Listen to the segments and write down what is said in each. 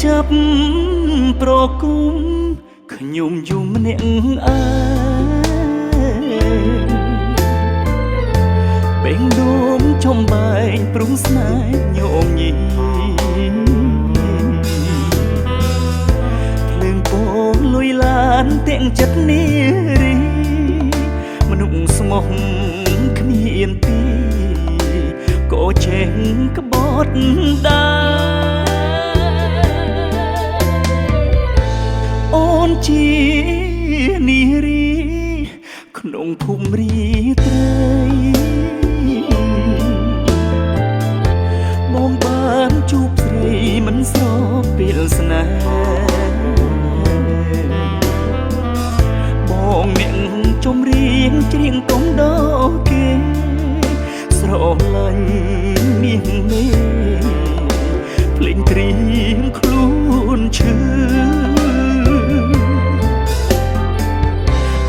ចាប់ប្រគុំខ្ញុំយំម្នាក់ឯងបេងដូមចំបែងព្រុងស្នេហ៍ញោមញីភ្លើងពណ៌លុយឡានទាំងចិត្តនារីមនុស្សស្មោះគ្មានទីក៏ចេះក្បត់ដែរអូនជានារីក្នុងភូមិរីត្រីបងបានជួបស្រីមិនស្របពេលស្នេហ៍បងអ្នកចំរៀងច្រៀងកុំដល់គេស្រឡាញ់នាងមេភ្លេងត្រៀមខ្លួនឈឺ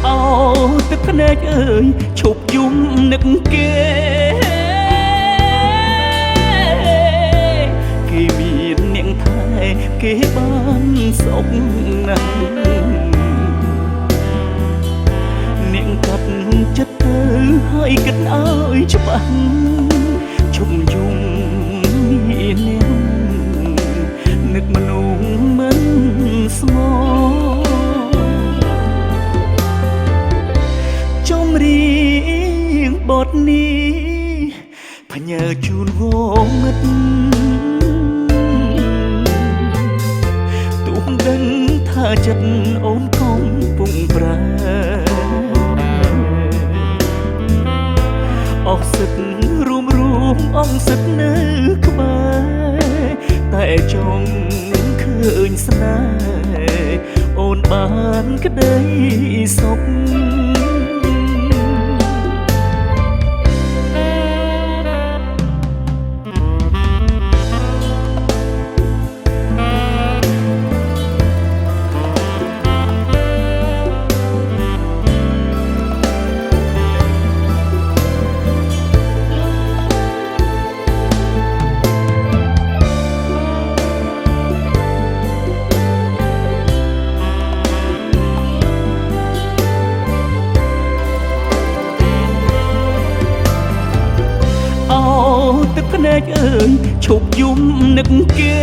អោទឹកភ្នែកអើយឈប់យំនឹកគេគេមាននាងថែគេបានសុខណាស់នាងកាត់ចិត្តទៅហើយគិតឲ្យច្បាស់ជុំយំមាននាងនឹកមនុស្សមិនស្មោចំរៀងបទនេះផ្ញើជូនវងមិត្តទុំដឹងថាចិត្តអូនកំពុងប្រើអស់សិទ្ធរួមអង្គសិទ្ធនៅក្បែរតែចង់ឃើញស្នេហ៍អូនបានក្តីសុខទឹកភ្នែកអើយឈប់យំនឹកគេ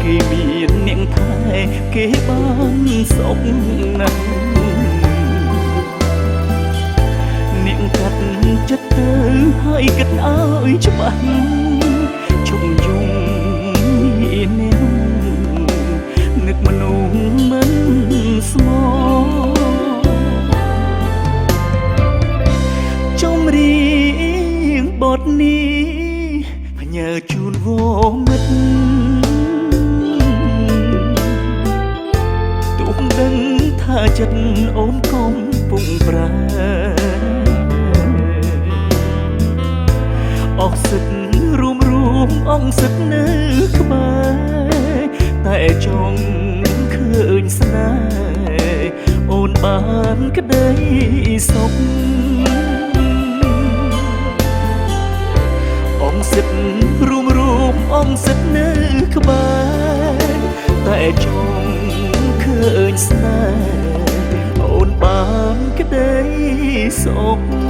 គេមាននាងថែគេបានសុខណាស់នាងកាត់ចិត្តទៅហើយគិតឲ្យច្បាស់ជុំយំមាននាងនឹកមនុស្សមិនស្មោចំរៀងបទនេះផ្ញើជូនវងមិត្តទុំដឹងថាចិត្តអូនកំពុងប្រើអស់សិទ្ធរួមអង្គសិទ្ធនៅក្បែរតែចង់ឃើញស្នេហ៍អូនបានក្តីសុខអង្គសិទ្ធរួមអង្គសិទ្ធនៅក្បែរតែចង់ឃើញស្នេហ៍អូនបានក្តីសុខ